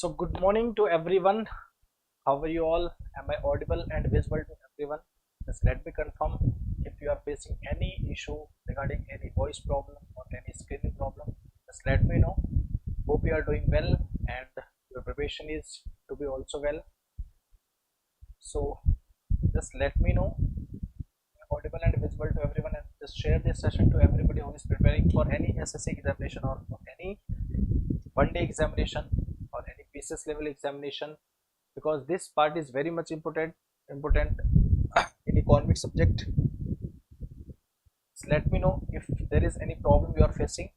So good morning to everyone. How are you all? Am I audible and visible to everyone? Just let me confirm if you are facing any issue regarding any voice problem or any screening problem. Just let me know. Hope you are doing well and your preparation is to be also well. So just let me know audible and visible to everyone, and just share this session to everybody who is preparing for any SSC examination or for any one-day examination or any PCS level examination, because this part is very much important in economic subject. Just let me know if there is any problem you are facing,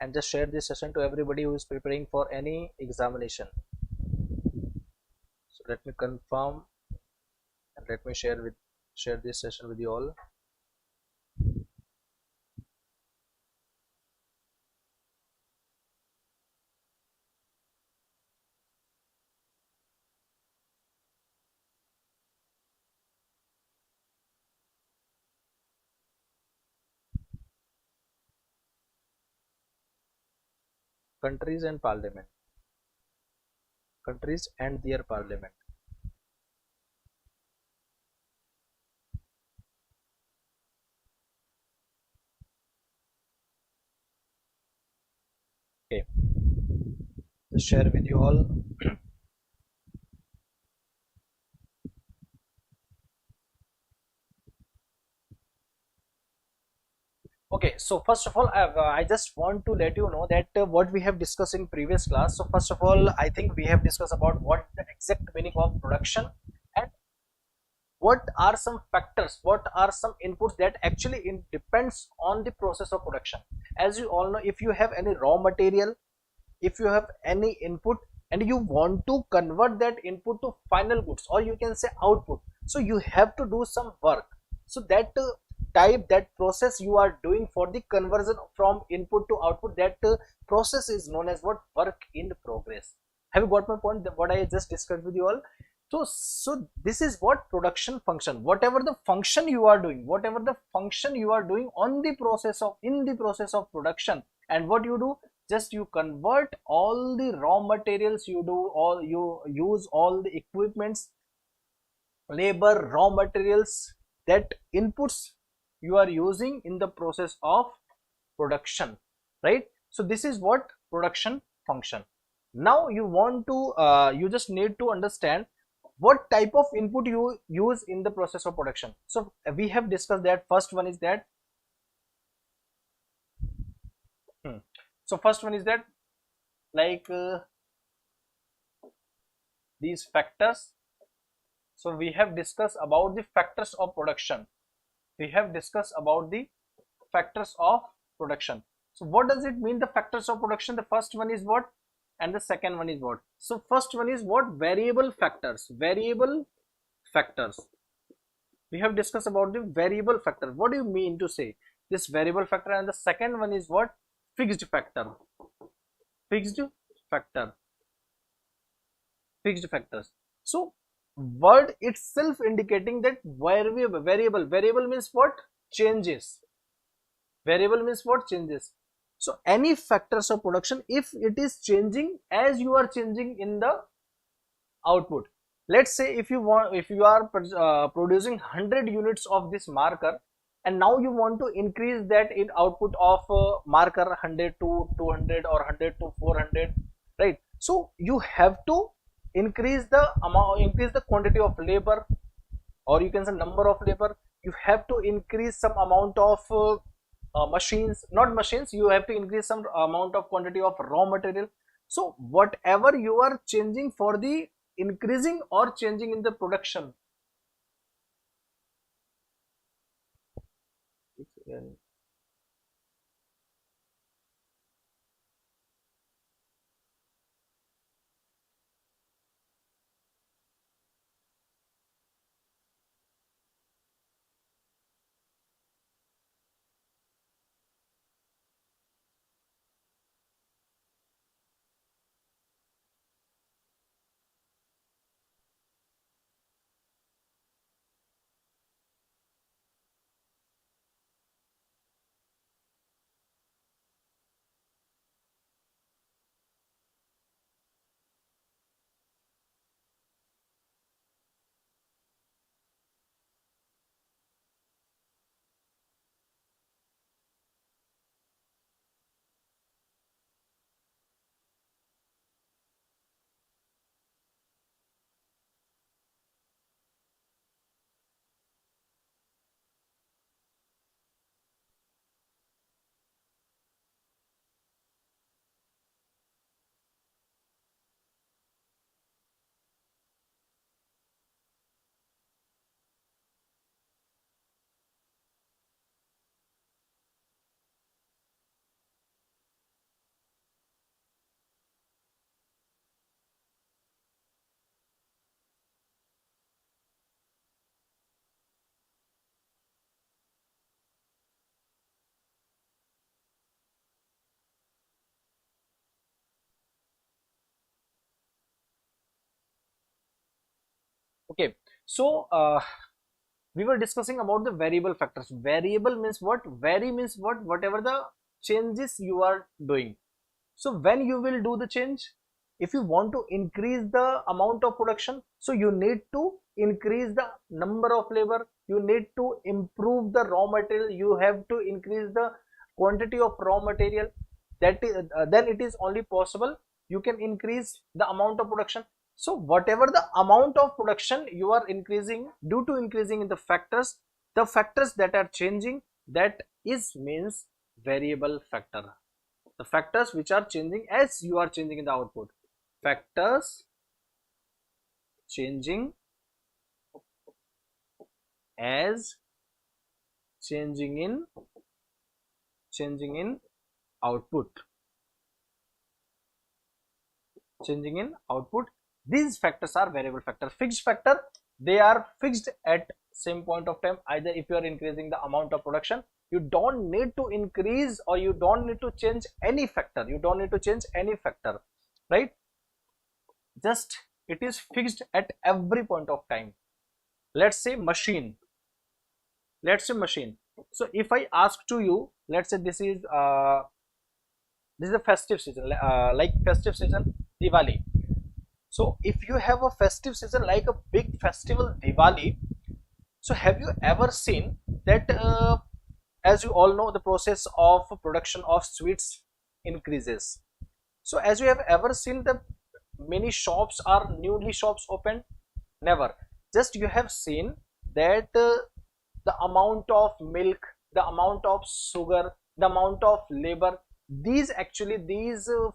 and just share this session to everybody who is preparing for any examination. So let me confirm and let me share this session with you all. Countries and parliament. Countries and their parliament. Okay, just share with you all. Okay, so first of all, I just want to let you know that what we have discussed in previous class. So first of all, I think we have discussed about what the exact meaning of production, and what are some factors, what are some inputs that actually depends on the process of production. As you all know, if you have any raw material, if you have any input and you want to convert that input to final goods, or you can say output, so you have to do some work. So that that process you are doing for the conversion from input to output, that process is known as what? Work in progress. Have you got my point, what I just discussed with you all? So this is what production function, whatever the function you are doing, whatever the function you are doing on the process of, in the process of production. And what you do, just you convert all the raw materials, you do all, you use all the equipments, labor, raw materials, that inputs you are using in the process of production, right? So this is what production function. Now you want to you just need to understand what type of input you use in the process of production. So we have discussed that first one is that so first one is that, like these factors. So we have discussed about the factors of production. We have discussed about the factors of production. So what does it mean, the factors of production? The first one is what, and the second one is what? So first one is what? Variable factors. Variable factors. We have discussed about the variable factor. What do you mean to say this variable factor? And the second one is what? Fixed factor. Fixed factor. Fixed factors. So word itself indicating that variable means what? Changes. Variable means what? Changes. So any factors of production, if it is changing as you are changing in the output. Let's say if you want, if you are producing 100 units of this marker, and now you want to increase that in output of marker 100 to 200 or 100 to 400, right? So you have to increase the amount, increase the quantity of labor, or you can say number of labor. You have to increase some amount of machines, not machines, you have to increase some amount of quantity of raw material. So whatever you are changing for the increasing or changing in the production, Okay, so we were discussing about the variable factors. Variable means what? Vary means what? Whatever the changes you are doing. So when you will do the change, if you want to increase the amount of production, so you need to increase the number of labor, you need to improve the raw material, you have to increase the quantity of raw material. That is, then it is only possible you can increase the amount of production. So whatever the amount of production you are increasing due to increasing in the factors that are changing, that is means variable factor. The factors which are changing as you are changing in the output. Factors changing as changing in output. Changing in output. These factors are variable factor. Fixed factor, they are fixed at same point of time. Either if you are increasing the amount of production, you don't need to increase or you don't need to change any factor. You don't need to change any factor, right? Just it is fixed at every point of time. Let's say machine. Let's say machine. So if I ask to you, let's say this is a festive season, like festive season Diwali. So if you have a festive season like a big festival Diwali, so have you ever seen that as you all know, the process of production of sweets increases. So as you have ever seen, the many shops are newly shops opened? Never. Just you have seen that the amount of milk, the amount of sugar, the amount of labor, these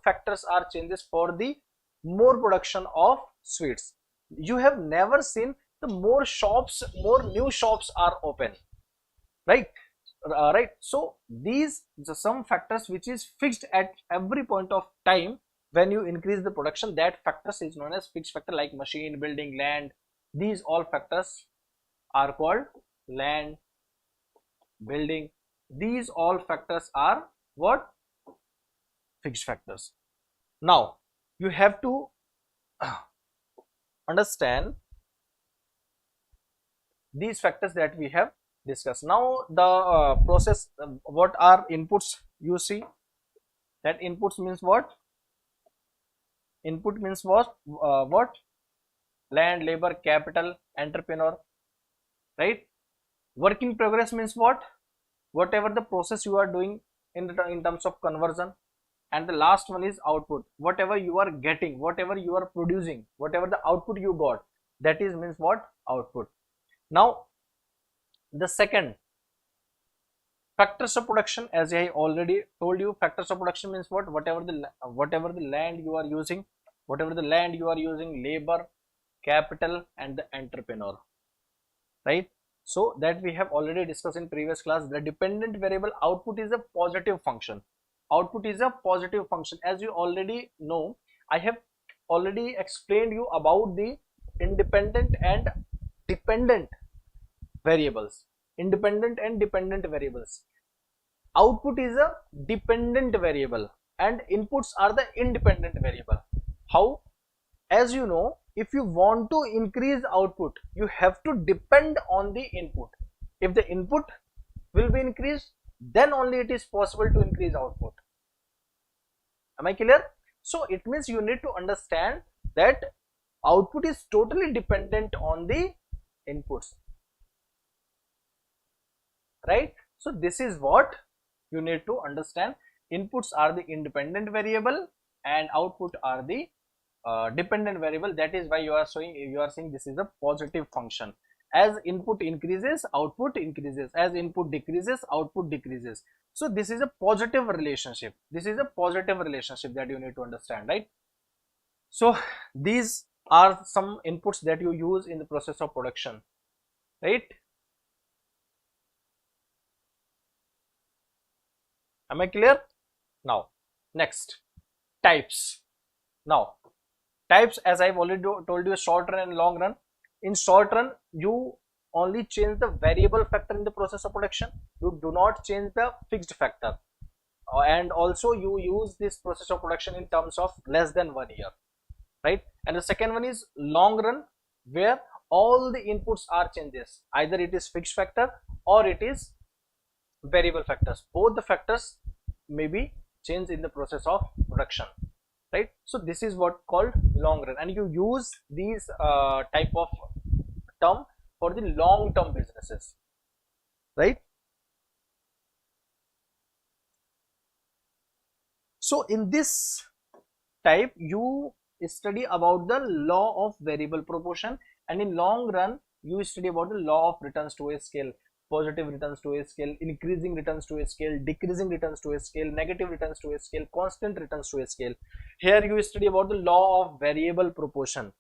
factors are changes for the more production of sweets. You have never seen the more shops, more new shops are open, right? Right. So these some factors which is fixed at every point of time. When you increase the production, that factors is known as fixed factor, like machine, building, land. These all factors are called land, building. These all factors are what? Fixed factors. Now you have to understand these factors that we have discussed. Now the process, what are inputs? You see that inputs means what? Input means what? Land, labor, capital, entrepreneur, right? Work in progress means what? Whatever the process you are doing in terms of conversion. And the last one is output. Whatever you are getting, whatever you are producing, whatever the output you got, that is means what? Output. Now the second, factors of production, as I already told you, factors of production means what? Whatever the land you are using, labor, capital, and the entrepreneur, right? So that we have already discussed in previous class. The dependent variable output is a positive function. Output is a positive function. As you already know, I have already explained you about the independent and dependent variables. Independent and dependent variables. Output is a dependent variable and inputs are the independent variable. How? As you know, if you want to increase output, you have to depend on the input. If the input will be increased, then only it is possible to increase output. Am I clear? So it means you need to understand that output is totally dependent on the inputs, right? So this is what you need to understand. Inputs are the independent variable and output are the dependent variable. That is why you are saying this is a positive function. As input increases, output increases. As input decreases, output decreases. So this is a positive relationship. This is a positive relationship that you need to understand, right? So these are some inputs that you use in the process of production, right? Am I clear? Now next, types. Now types, as I've already told you, short run and long run. In short run, you only change the variable factor in the process of production. You do not change the fixed factor, and also you use this process of production in terms of less than 1 year, right? And the second one is long run, where all the inputs are changes, either it is fixed factor or it is variable factors. Both the factors may be changed in the process of production, right? So this is what called long run, and you use these type of term for the long term businesses, right? So in this type you study about the law of variable proportion, and in long run you study about the law of returns to a scale, positive returns to a scale, increasing returns to a scale, decreasing returns to a scale, negative returns to a scale, constant returns to a scale. Here you study about the law of variable proportion,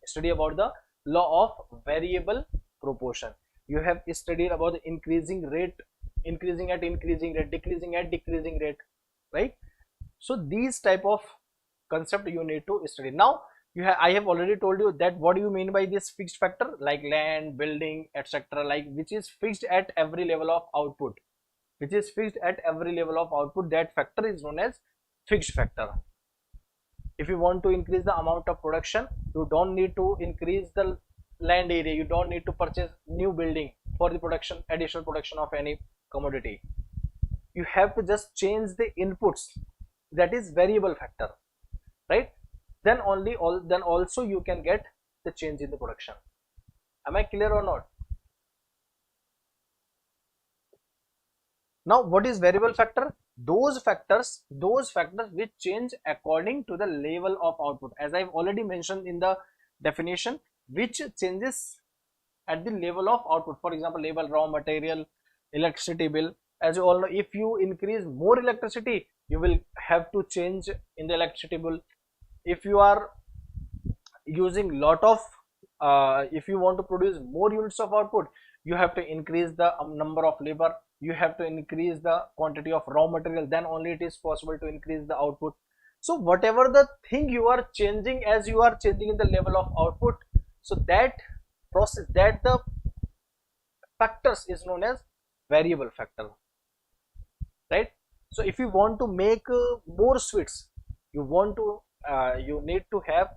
study about the law of variable proportion. You have studied about the increasing rate, increasing at increasing rate, decreasing at decreasing rate, right? So these type of concept you need to study. Now I have already told you that what do you mean by this fixed factor, like land, building, etc., like which is fixed at every level of output, which is fixed at every level of output, that factor is known as fixed factor. If you want to increase the amount of production, you don't need to increase the land area, you don't need to purchase new building for the production, additional production of any commodity. You have to just change the inputs, that is variable factor, right? Then also you can get the change in the production. Am I clear or not? Now what is variable factor? Those factors which change according to the level of output, as I've already mentioned in the definition, which changes at the level of output. For example, labor, raw material, electricity bill. As you all know, if you increase more electricity, you will have to change in the electricity bill. If you are using lot of if you want to produce more units of output, you have to increase the number of labor, you have to increase the quantity of raw material, then only it is possible to increase the output. So whatever the thing you are changing, as you are changing in the level of output, so that process, that the factors is known as variable factor, right? So if you want to make more sweets, you want to you need to have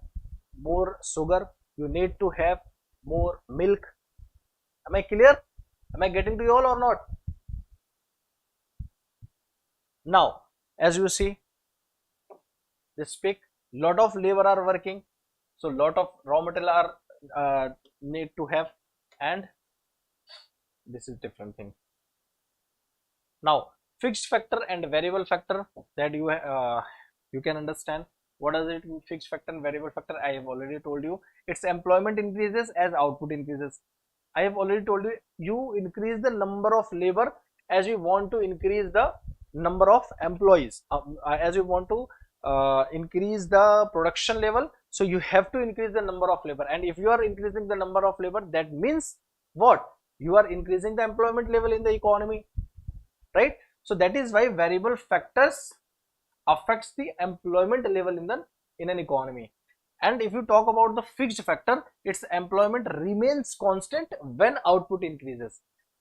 more sugar, you need to have more milk. Am I clear? Am I getting to you all or not? Now as you see this peak, lot of labor are working, so lot of raw material are need to have, and this is different thing. Now fixed factor and variable factor, that you can understand. What does it mean, fixed factor and variable factor? I have already told you, its employment increases as output increases. I have already told you, you increase the number of labor as you want to increase the number of employees, as you want to increase the production level, so you have to increase the number of labor. And if you are increasing the number of labor, that means what? You are increasing the employment level in the economy, right? So that is why variable factors affects the employment level in an economy. And if you talk about the fixed factor, its employment remains constant when output increases.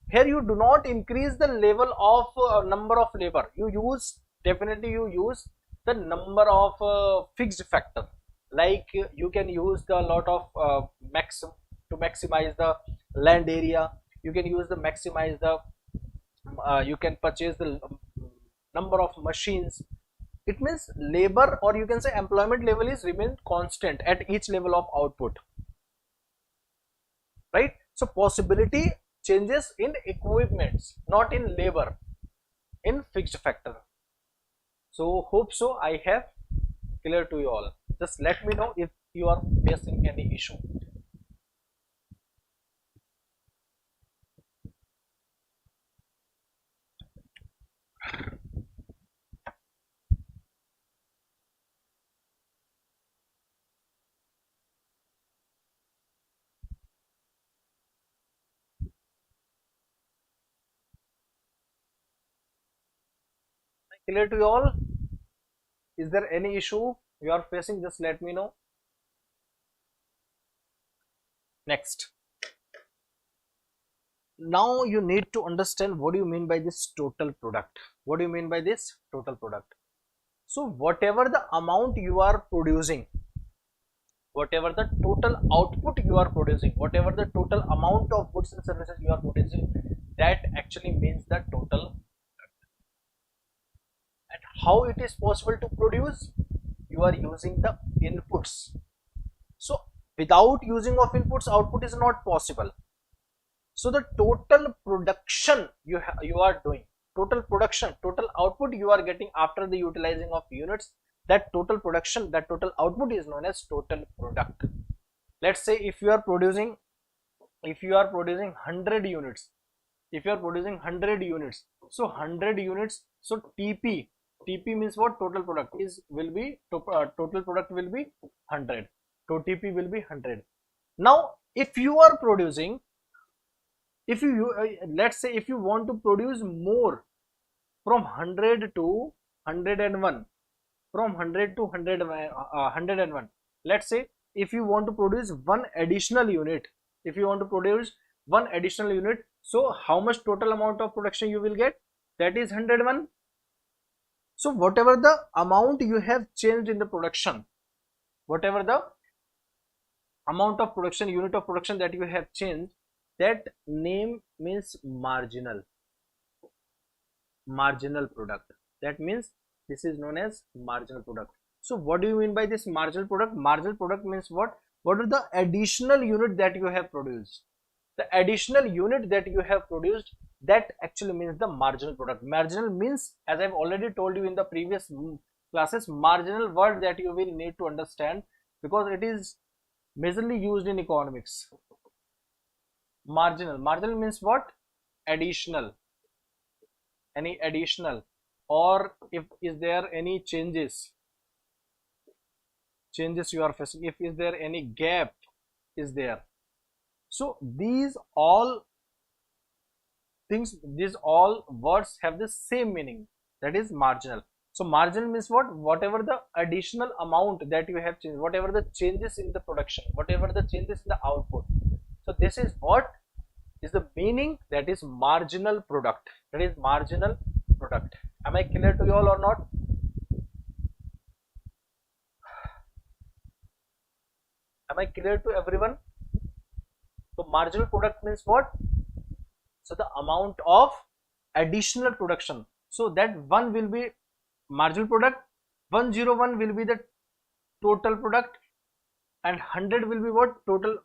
Here you do not increase the level of number of labor, you use the number of fixed factor. Like you can use the lot of to maximize the land area, you can use the maximize the you can purchase the number of machines. It means labor, or you can say employment level, is remain constant at each level of output, right? So possibility changes in equipments, not in labor, in fixed factor. So hope so I have clear to you all. Just let me know if you are facing any issue. Clear to you all? Is there any issue you are facing? Just let me know. Next, now you need to understand what do you mean by this total product. What do you mean by this total product? So whatever the amount you are producing, whatever the total output you are producing, whatever the total amount of goods and services you are producing, that actually means the total. And how it is possible to produce? You are using the inputs. So without using of inputs, output is not possible. So the total production you are doing, total production, total output you are getting after the utilizing of units, that total production, that total output is known as total product. Let's say if you are producing 100 units, if you are producing 100 units, so 100 units, so TP means what? Total product will be total product will be 100, so TP will be 100. Now if you are producing, if you let's say if you want to produce more, from 100 to 101, from 100 to 101, let's say if you want to produce one additional unit, if you want to produce one additional unit, so how much total amount of production you will get? That is 101. So whatever the amount you have changed in the production, whatever the amount of production, unit of production that you have changed, that name means marginal product. That means this is known as marginal product. So what do you mean by this marginal product? Marginal product means what? What are the additional unit that you have produced? The additional unit that you have produced, that actually means the marginal product. Marginal means, as I've already told you in the previous classes, marginal word that you will need to understand, because it is majorly used in economics. Marginal means what? Additional, any additional, or if is there any changes you are facing, if is there any gap is there. So these all things, these all words have the same meaning, that is marginal. So marginal means what? Whatever the additional amount that you have changed, whatever the changes in the production, whatever the changes in the output. So this is what is the meaning, that is marginal product, that is marginal product. Am I clear to you all or not? Am I clear to everyone? So marginal product means what? So the amount of additional production, so that one will be marginal product, 101 will be the total product, and 100 will be what? Total,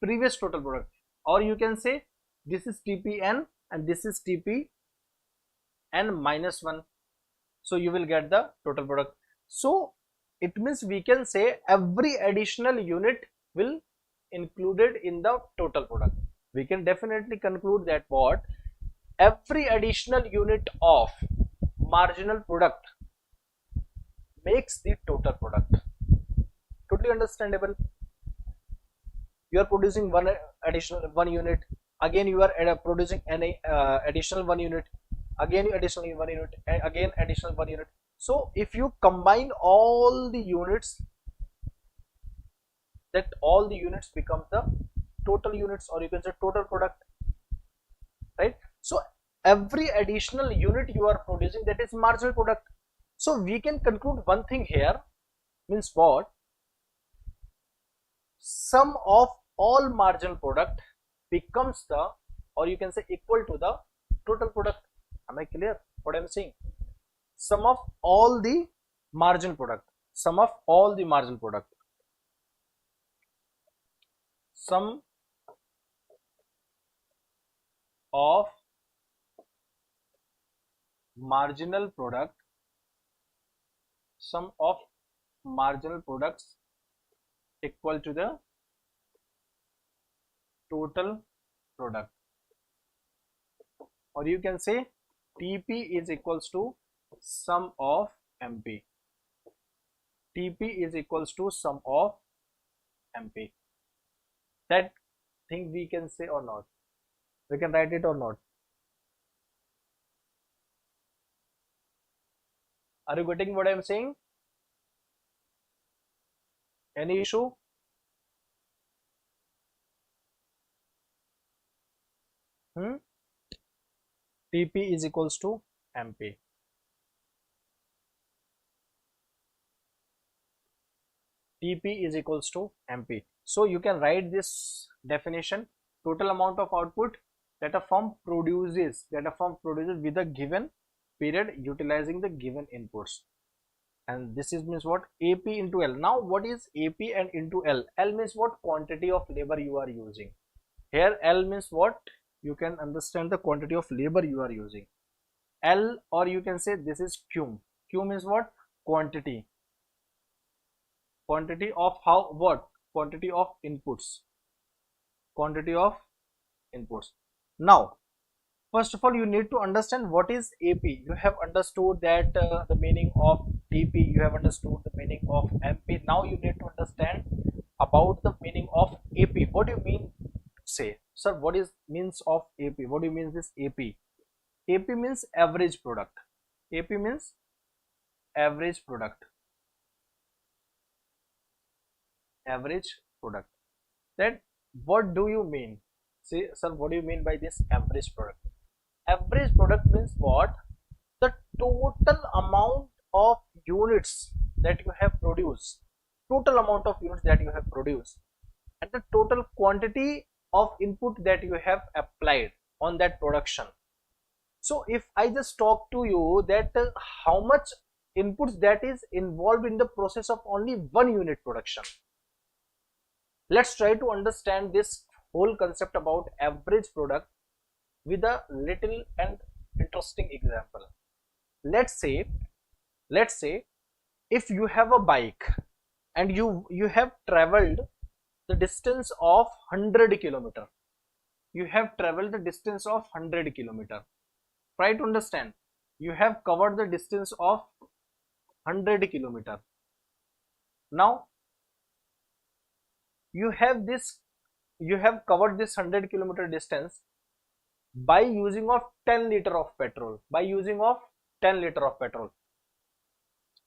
previous total product. Or you can say this is TPN and this is TPN minus 1, so you will get the total product. So it means we can say every additional unit will included in the total product. We can definitely conclude that what? Every additional unit of marginal product makes the total product. Totally understandable. You are producing one unit, again you are producing an additional 1 unit, again additional 1 unit, and again additional 1 unit. So if you combine all the units, that all the units become the total units, or you can say total product, right? So every additional unit you are producing, that is marginal product. So we can conclude one thing here, means what? Sum of all marginal product becomes the, or you can say equal to the total product. Am I clear what I'm saying? Sum of all the marginal product, sum of all the marginal product, sum of marginal product, sum of marginal products equal to the total product, or you can say TP is equals to sum of MP. TP is equals to sum of MP. That thing we can say or not? We can write it or not? Are you getting what I am saying? Any issue? TP is equals to MP. TP is equals to MP. So you can write this definition: total amount of output that a firm produces with a given period utilizing the given inputs. And this is means what? AP into L. Now what is AP and into L? L means what? Quantity of labor you are using. Here L means what? You can understand the quantity of labor you are using. L, or you can say this is Q. Q means what? Quantity. Quantity of how? What? Quantity of inputs. Quantity of inputs. Now first of all, you need to understand what is AP. You have understood that the meaning of TP, you have understood the meaning of MP. Now you need to understand about the meaning of AP. What do you mean? Say, sir, what is means of AP? What do you mean this AP? AP means average product. AP means average product. Average product. Then what do you mean? Say, sir, what do you mean by this average product? Average product means what? The total amount of units that you have produced, and the total quantity of input that you have applied on that production. So if I just talk to you that how much inputs that is involved in the process of only one unit production, let's try to understand this whole concept about average product with a little and interesting example. Let's say if you have a bike and you have traveled the distance of 100 kilometer. You have traveled the distance of 100 kilometer. Try to understand. You have covered the distance of 100 kilometer. Now you have covered this 100 kilometer distance by using of 10 liter of petrol.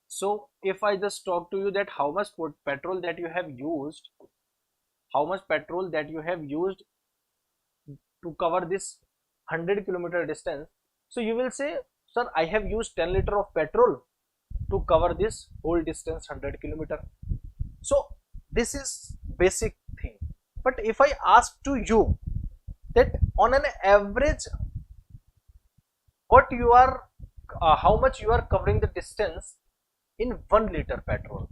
So if I just talk to you that how much petrol that you have used, to cover this 100 kilometer distance, so you will say, sir, I have used 10 liter of petrol to cover this whole distance 100 kilometer. So this is basic thing. But if I ask to you that on an average how much you are covering the distance in 1 liter petrol,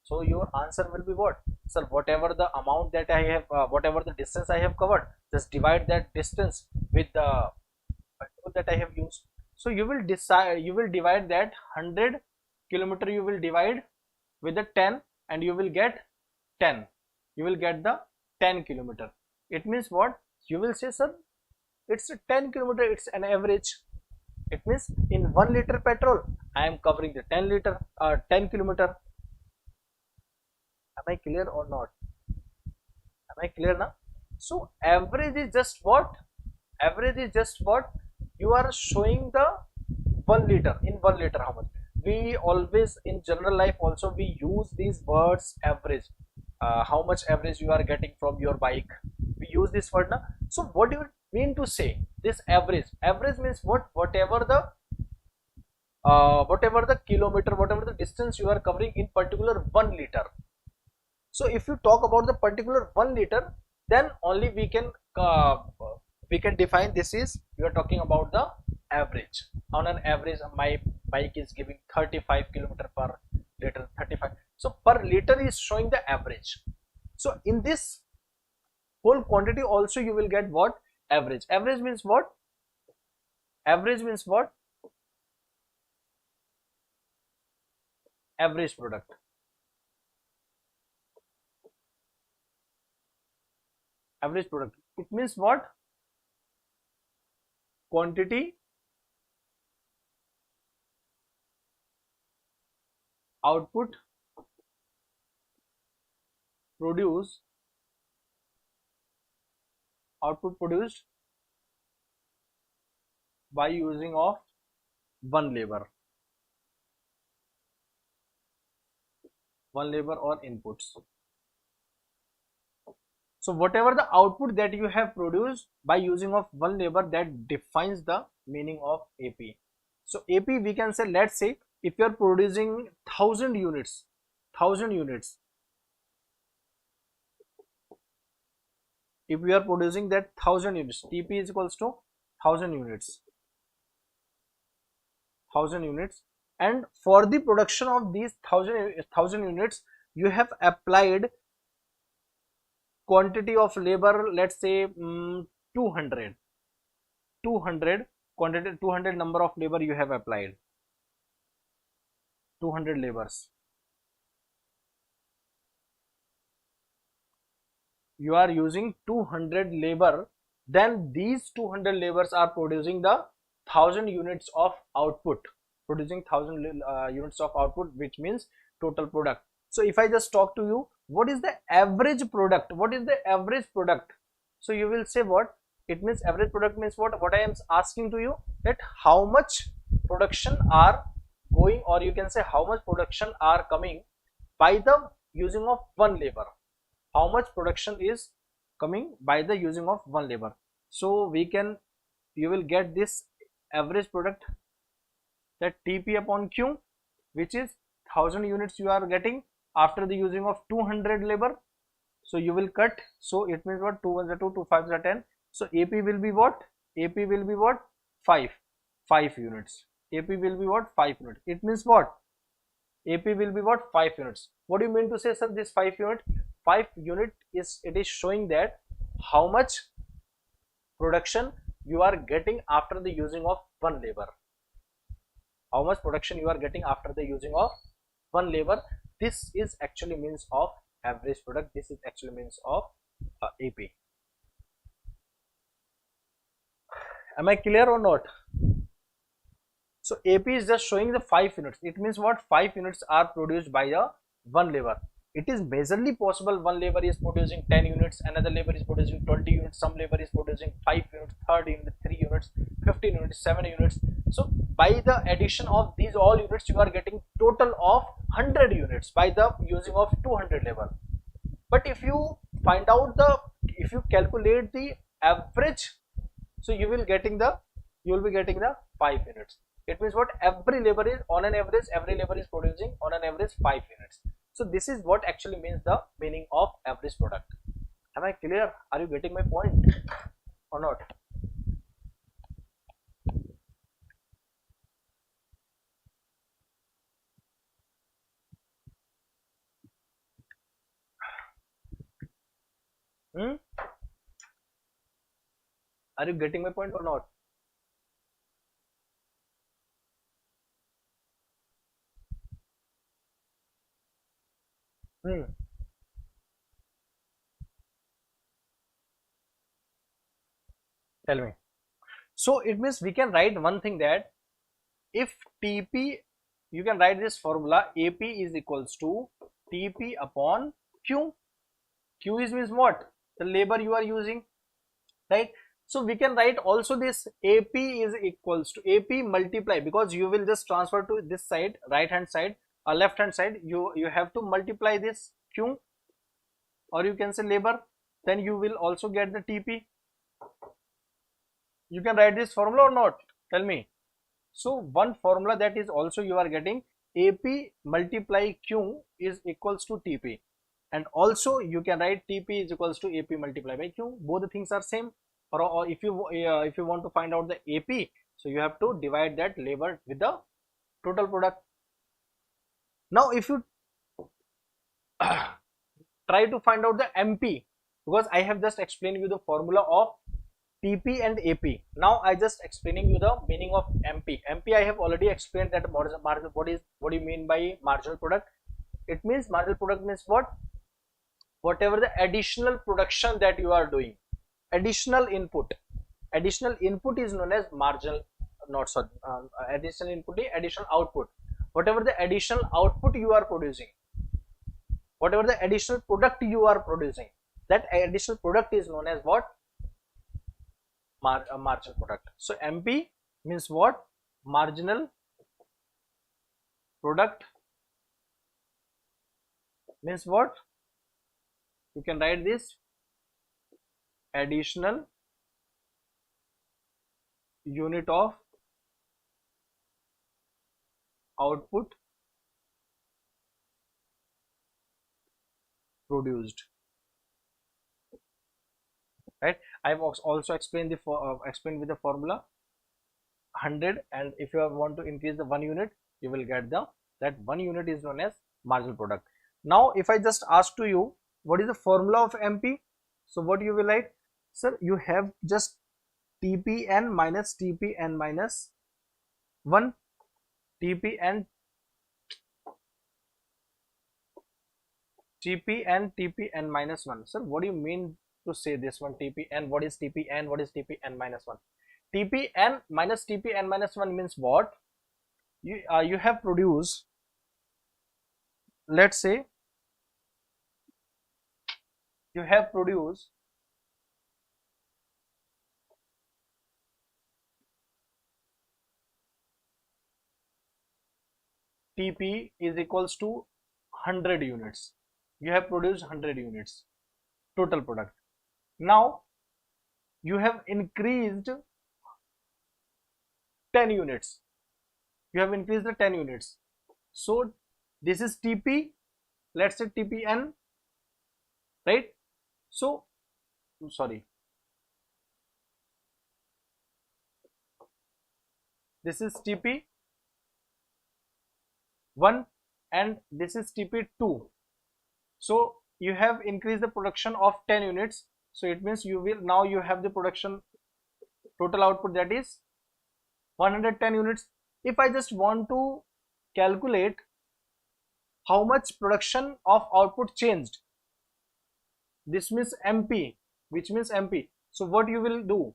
so your answer will be what? Sir, whatever the amount that I have, whatever the distance I have covered, just divide that distance with the petrol that I have used. So you will divide that 100 kilometer, you will divide with the 10 and you will get 10. You will get the 10 kilometer. It means what? You will say, sir, it's a 10 kilometer, it's an average. It means in 1 liter petrol, I am covering the 10 kilometer. Am I clear or not? Am I clear now? So average is just what? You are showing the 1 liter. In 1 liter, how much? We always in general life also we use these words average. How much average you are getting from your bike? We use this word now. So what do you mean to say this average? Average means what? Whatever the kilometer, whatever the distance you are covering in particular 1 liter. So if you talk about the particular 1 liter, then only we can define this is, we are talking about the average. On an average, my bike is giving 35 kilometer per liter, 35. So per liter is showing the average. So in this whole quantity also you will get what? Average. Average means what? Average means what? Average product. Average product. It means what? Quantity, output produced by using of one labor or inputs. So whatever the output that you have produced by using of one labor, that defines the meaning of AP. So AP, we can say, let's say if you are producing 1000 units, if we are producing that 1000 units, TP is equals to 1000 units, 1000 units, and for the production of these 1000 units you have applied quantity of labor, let's say 200 quantity, 200 number of labor you have applied, 200 labors. You are using 200 labor, then these 200 labors are producing the 1000 units of output, producing 1000 units of output, which means total product. So if I just talk to you, what is the average product, what is the average product? So you will say what it means. Average product means what I am asking to you, that how much production are going, or you can say how much production are coming by the using of one labor, how much production is coming by the using of one labor. So we can, you will get this average product, that TP upon Q, which is 1000 units you are getting after the using of 200 labor. So you will cut, so it means what, 2 1s are 2, 2 5s are 10. So AP will be what, AP will be what, 5 units, AP will be what, 5 units. It means what, AP will be what, 5 units. What do you mean to say, sir, this 5 unit? 5 unit is, it is showing that how much production you are getting after the using of one labor, how much production you are getting after the using of one labor. This is actually means of average product, this is actually means of AP. Am I clear or not? So AP is just showing the 5 units. It means what, 5 units are produced by the one labor. It is majorly possible one labor is producing 10 units, another labor is producing 20 units, some labor is producing 5 units, third unit 3 units, 15 units, 7 units. So by the addition of these all units you are getting total of 100 units by the using of 200 labor. But if you find out the, if you calculate the average, so you will be getting the 5 units. It means what, every labor is on an average, every labor is producing on an average 5 units. So this is what actually means the meaning of average product. Am I clear? Are you getting my point or not? Are you getting my point or not? Tell me. So it means we can write one thing, that if TP, you can write this formula, AP is equals to TP upon Q. Q is means what, the labor you are using, right? So we can write also this AP is equals to AP multiply, because you will just transfer to this side, right hand side or left hand side, you have to multiply this Q, or you can say labor, then you will also get the TP. You can write this formula or not? Tell me. So one formula that is also you are getting, AP multiply Q is equals to TP, and also you can write TP is equals to AP multiply by Q. Both the things are same. Or if you want to find out the AP, so you have to divide that labor with the total product. Now if you try to find out the MP, because I have just explained you the formula of TP and AP. Now I just explaining you the meaning of MP. MP I have already explained that what do you mean by marginal product. It means marginal product means what, whatever the additional production that you are doing, additional input is known as marginal, not sorry, additional input is additional output. Whatever the additional output you are producing, whatever the additional product you are producing, that additional product is known as what, marginal product. So MP means what, marginal product means what, you can write this additional unit of output produced. right? I've also explained the explained with the formula 100, and if you want to increase the 1 unit, you will get the that 1 unit is known as marginal product. Now if I just ask to you what is the formula of MP, so what you will write? Sir, you have just TPN minus TPN minus 1, TPN TPN minus 1. Sir, what do you mean to say this one? TPN, what is TPN, what is TPN minus 1? TPN minus TPN minus 1 means what? You have produced, let's say you have produced TP is equals to 100 units. You have produced 100 units total product. Now you have increased 10 units. You have increased the 10 units. So this is TP, let's say TPN, right? So sorry, this is TP 1 and this is TP2. So you have increased the production of 10 units. So it means you will now you have the production total output, that is 110 units. If I just want to calculate how much production of output changed, this means MP, which means MP. So what you will do?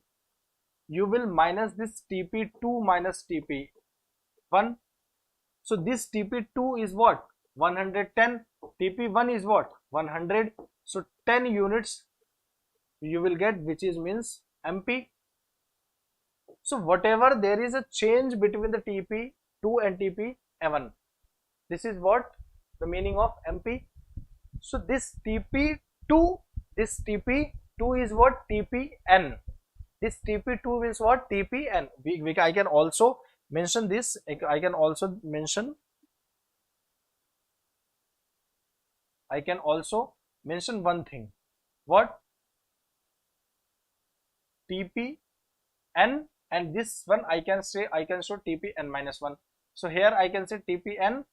You will minus this TP2 minus TP1. So this TP2 is what? 110. TP1 is what? 100. So 10 units you will get, which is means MP. So whatever there is a change between the TP2 and TP1, this is what the meaning of MP. So this TP2 is what? TPN. This TP2 is what? TPN. I can also mention this. I can also mention one thing. What? TPN, and this one I can show TPN minus 1. So here I can say TPN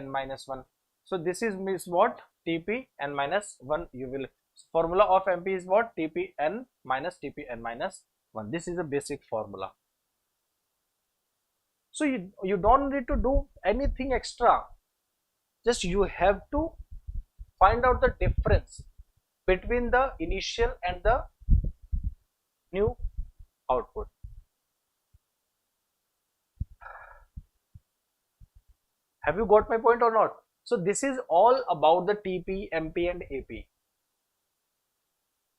minus 1. So this is means what? TPN minus 1. You will formula of MP is what? TPN minus 1. This is a basic formula. So you don't need to do anything extra. Just you have to find out the difference between the initial and the new output. Have you got my point or not? So this is all about the TP, MP and AP.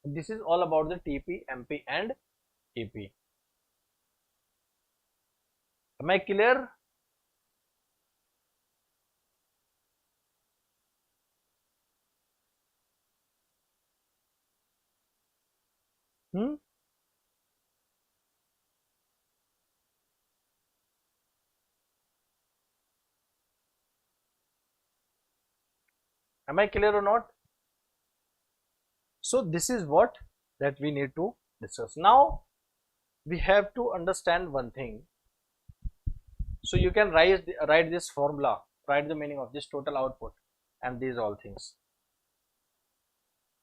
This is all about the TP, MP and AP. Am I clear? Am I clear or not? So this is what that we need to discuss. Now we have to understand one thing. So you can write this formula, write the meaning of this total output and these all things.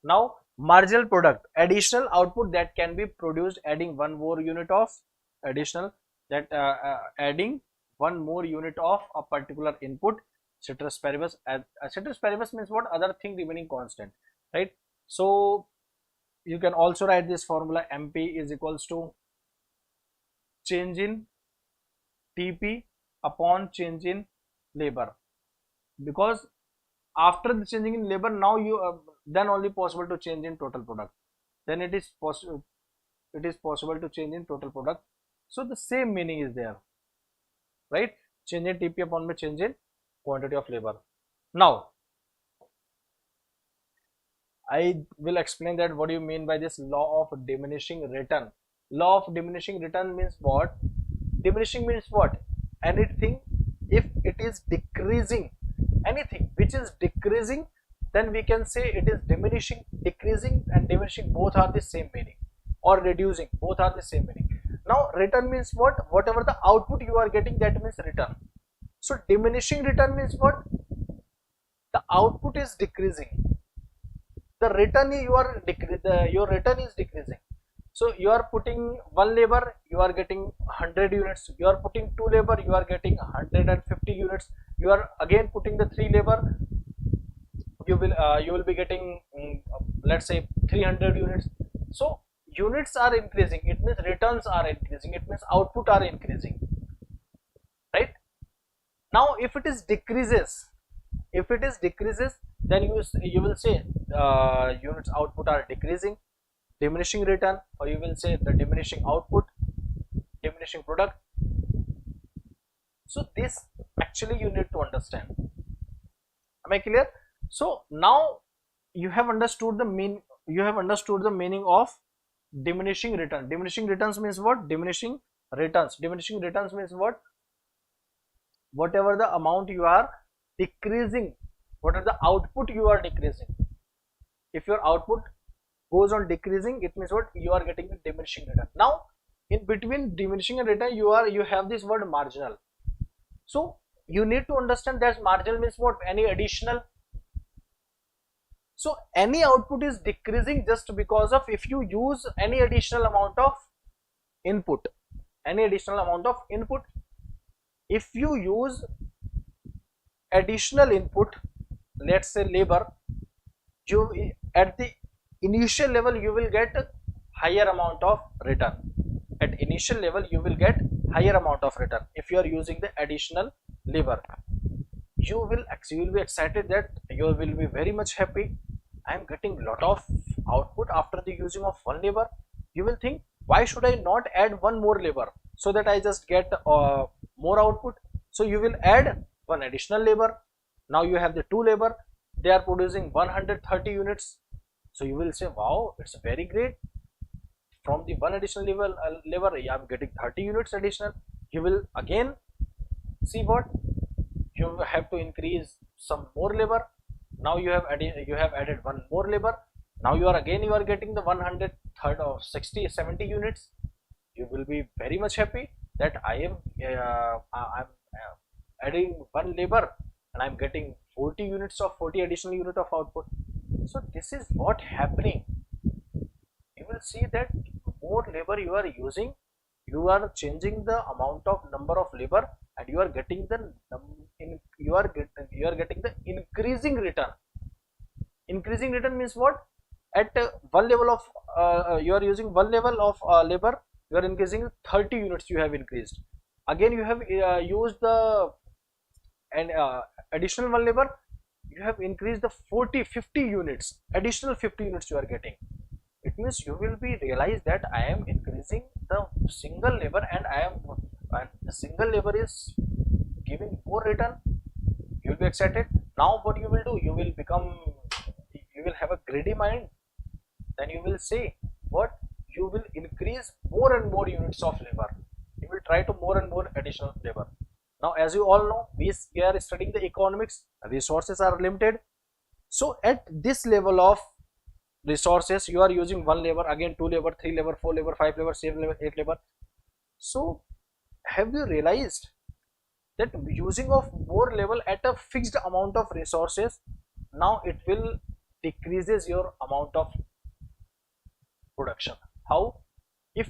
Now marginal product, additional output that can be produced adding one more unit of additional, that adding one more unit of a particular input, ceteris paribus. Ceteris paribus means what? Other thing remaining constant, right? So you can also write this formula. MP is equals to change in TP upon change in labor, because after the changing in labor, now you then only possible to change in total product. Then it is possible to change in total product. So the same meaning is there, right? Change in TP upon change in quantity of labor. Now I will explain that what do you mean by this law of diminishing return. Law of diminishing return means what? Diminishing means what? Anything if it is decreasing, anything which is decreasing then we can say it is diminishing. Decreasing and diminishing both are the same meaning, or reducing, both are the same meaning. Now return means what? Whatever the output you are getting, that means return. So diminishing return means what? The output is decreasing, the return your return is decreasing. So you are putting one labor, you are getting 100 units. You are putting two labor, you are getting 150 units. You are again putting the three labor, you will be getting let's say 300 units. So units are increasing, it means returns are increasing, it means output are increasing, right? Now if it is decreases, then you will say units output are decreasing, diminishing return, or you will say the diminishing output, diminishing product. So this actually you need to understand. Am I clear? So now you have understood the meaning of diminishing return. Diminishing returns means what? Diminishing returns means what? Whatever the amount you are decreasing, what are the output you are decreasing. If your output goes on decreasing, it means what? You are getting the diminishing return. Now in between diminishing and return, you have this word marginal. So you need to understand that marginal means what? Any additional. So any output is decreasing just because of if you use any additional amount of input, if you use additional input, let's say labor, you at the initial level you will get higher amount of return. At initial level you will get higher amount of return if you are using the additional labor. You will be excited, that you will be very much happy. I am getting lot of output after the using of one labor. You will think, why should I not add one more labor so that I just get more output? So you will add one additional labor. Now you have the two labor, they are producing 130 units. So you will say, wow, it's very great. From the one additional labor, I am getting 30 units additional. You will again see what? You have to increase some more labor. Now you have added one more labor. Now you are getting the 130 or 60 70 units. You will be very much happy that I'm adding one labor and I'm getting 40 additional unit of output. So this is what happening. You will see that more labor you are using, you are changing the amount of number of labor, and you are getting the increasing return. Increasing return means what? At one level of you are using one level of labor, you are increasing 30 units. You have increased. Again you have used the additional one labor, you have increased the 50 units, additional 50 units you are getting. It means you will be realize that I am increasing the single labor, and the single labor is giving more return. You will be excited. Now what you will do? You will have a greedy mind. Then you will say what? You will increase more and more units of labor. You will try to more and more additional labor. Now as you all know, we are studying the economics, resources are limited. So at this level of resources, you are using one labor, again two labor, three labor, four labor, five labor, seven labor, eight labor. So have you realized that using of more labor at a fixed amount of resources, now it will decreases your amount of production? How? If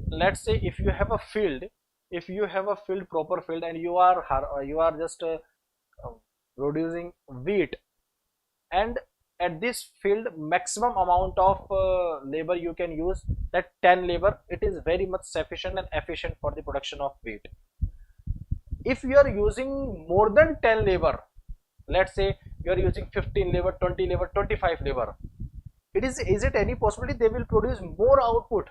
let's say if you have a field, proper field, and you are just producing wheat, and at this field maximum amount of labor you can use, that 10 labor, it is very much sufficient and efficient for the production of wheat. If you are using more than 10 labor, let's say you are using 15 labor, 20 labor, 25 labor, is it any possibility they will produce more output?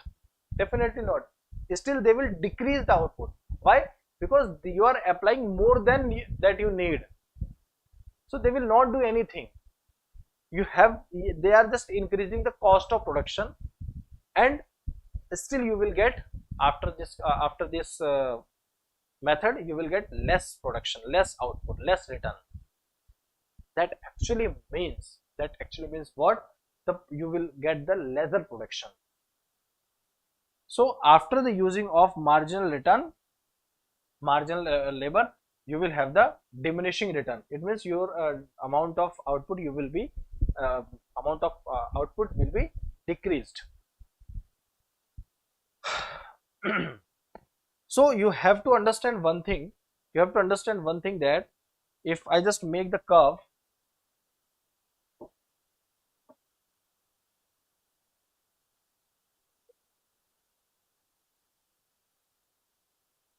Definitely not. Still they will decrease the output. Why? Because you are applying more than that you need. So they will not do anything. They are just increasing the cost of production, and still you will get after this method you will get less production, less output, less return. That actually means That actually means what? You will get the lesser production. So after the using of marginal return, marginal labor, you will have the diminishing return. It means your amount of output you will be output will be decreased. So you have to understand one thing. You have to understand one thing, that if I just make the curve,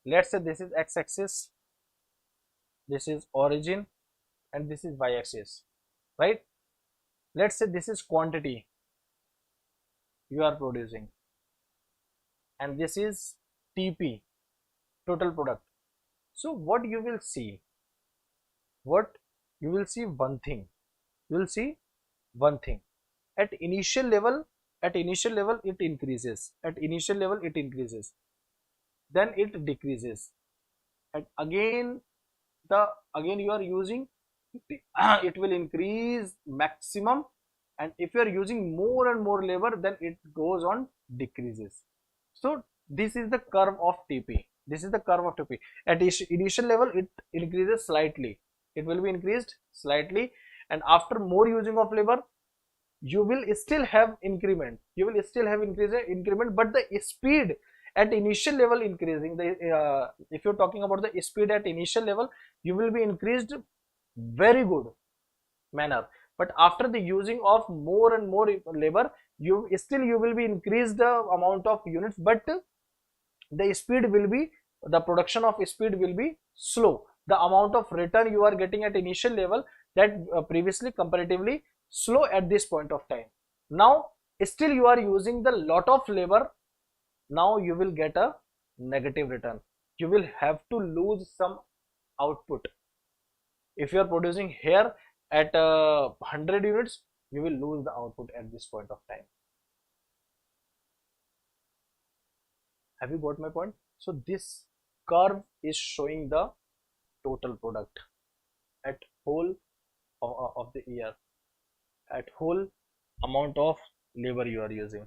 let's say this is x-axis, this is origin, and this is y-axis, right? Let's say this is quantity you are producing, and this is TP, total product. So what you will see, one thing, you will see one thing. At initial level it increases, then it decreases, and again you are using it will increase maximum, and if you are using more and more labor, then it goes on decreases. So this is the curve of TP. At initial level it increases slightly, it will be increased slightly, and after more using of labor, you will still have increment, but the speed at initial level increasing. If you're talking about the speed at initial level, you will be increased very good manner, but after the using of more and more labor, you will be increased the amount of units, but the production of speed will be slow. The amount of return you are getting at initial level, that previously comparatively slow at this point of time. Now still you are using the lot of labor, now you will get a negative return. You will have to lose some output. If you are producing here at 100 units, you will lose the output at this point of time. Have you got my point? So this curve is showing the total product at whole of the year, at whole amount of labor you are using.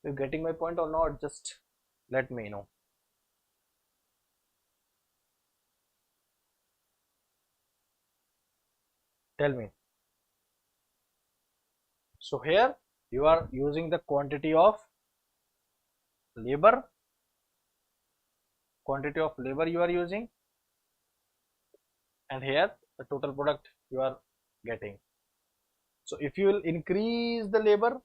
You getting my point or not? Just let me know. Tell me. So here you are using the quantity of labor you are using, and here the total product you are getting. So if you will increase the labor,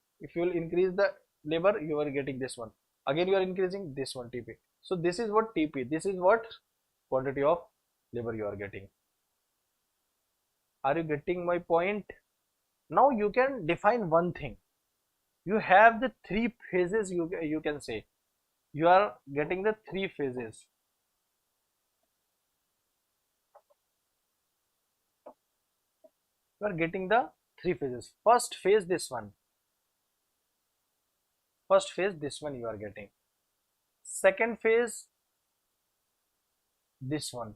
you are getting this one. Again you are increasing this one, TP. So this is what TP, this is what quantity of labor you are getting. Are you getting my point? Now you can define one thing. You have the three phases, you can say. You are getting the three phases. You are getting the three phases. First phase, this one. You are getting. Second phase, this one.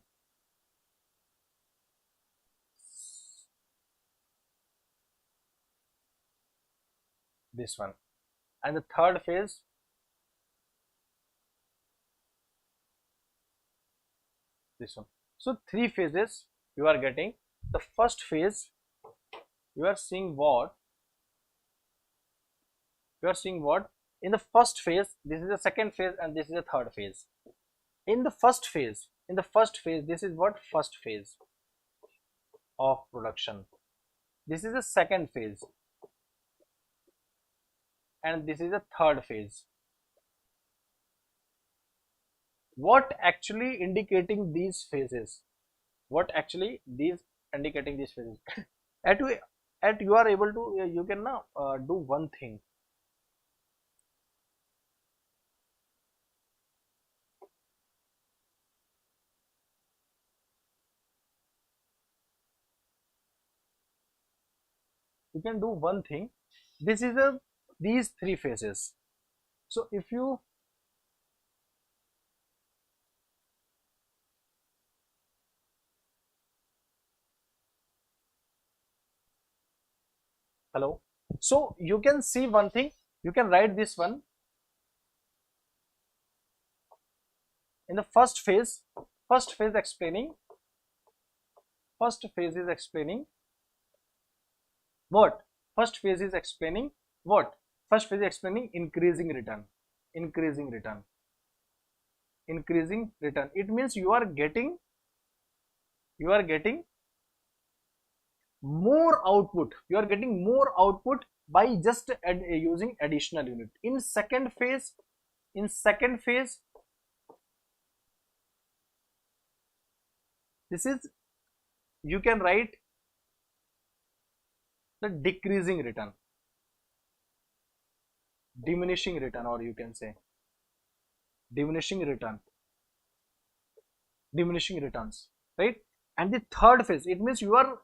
This one. And the third phase, this one. So three phases you are getting. The first phase, you are seeing what? In the first phase, this is the second phase and this is the third phase. In the first phase, this is what? First phase of production. This is the second phase and this is the third phase. What actually indicating these phases? At you are able to, you can now do one thing. You can do one thing. This is these three phases. So if you Hello. So you can see one thing, you can write this one in the first phase explaining, first phase is explaining what? First phase is explaining what? First phase is explaining increasing return, increasing return, increasing return. It means you are getting more output, you are getting more output by just using additional unit. In second phase, this is, you can write the decreasing return, diminishing return, or you can say diminishing return, diminishing returns, right? And the third phase, it means you are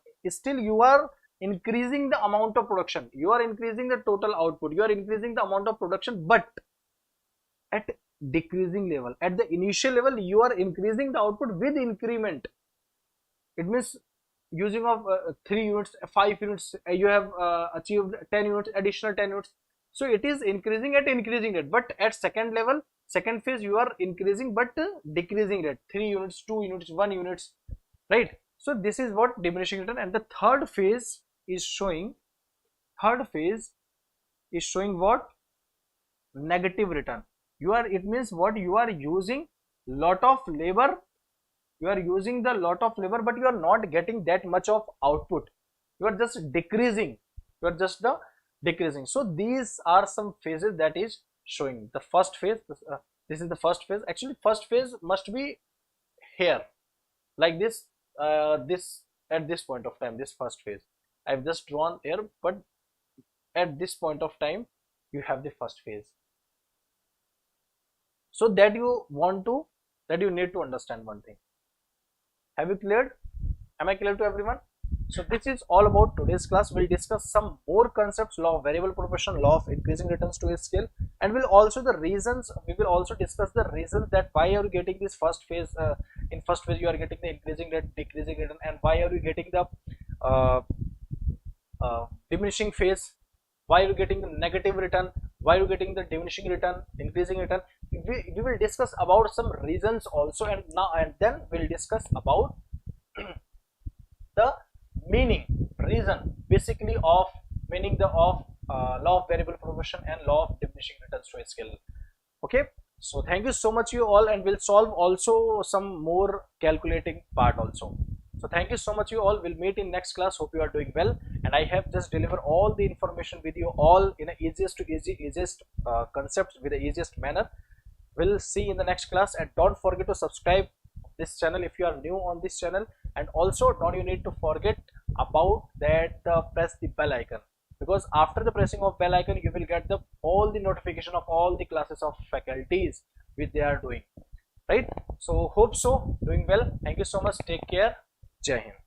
increasing the amount of production, you are increasing the total output, you are increasing the amount of production, but at decreasing level. At the initial level you are increasing the output with increment. It means using of 3 units, 5 units, you have achieved 10 units, additional 10 units. So it is increasing at increasing rate, but at second level, second phase, you are increasing but decreasing rate, 3 units, 2 units, 1 units, right? So this is what diminishing return. And the third phase is showing what? Negative return. It means what? You are using lot of labor, you are using the lot of labor, but you are not getting that much of output, you are just decreasing, decreasing. So these are some phases that is showing. The first phase, this is the first phase. Actually first phase must be here, like this, this at this point of time, this first phase I've just drawn here, but at this point of time you have the first phase. So that you need to understand one thing. Have you cleared? Am I clear to everyone? So this is all about today's class. We'll discuss some more concepts, law of variable proportion, law of increasing returns to a scale, and we will also discuss the reasons that why are you getting this first phase. In first phase you are getting the increasing rate, decreasing return, and why are you getting the diminishing phase, why are you getting the negative return, why are you getting the diminishing return, increasing return. We will discuss about some reasons also, and then we'll discuss about the reason basically of meaning of law of variable proportion and law of diminishing returns to a scale. Okay, so thank you so much you all, and we'll solve also some more calculating part also. So thank you so much you all. We'll meet in next class. Hope you are doing well, and I have just delivered all the information with you all in the easiest concepts with the easiest manner. We'll see in the next class, and don't forget to subscribe this channel if you are new on this channel, and also don't you need to forget about that press the bell icon, because after the pressing of bell icon you will get all the notification of all the classes of faculties which they are doing, right? So hope so, doing well. Thank you so much, take care, Jai Hind.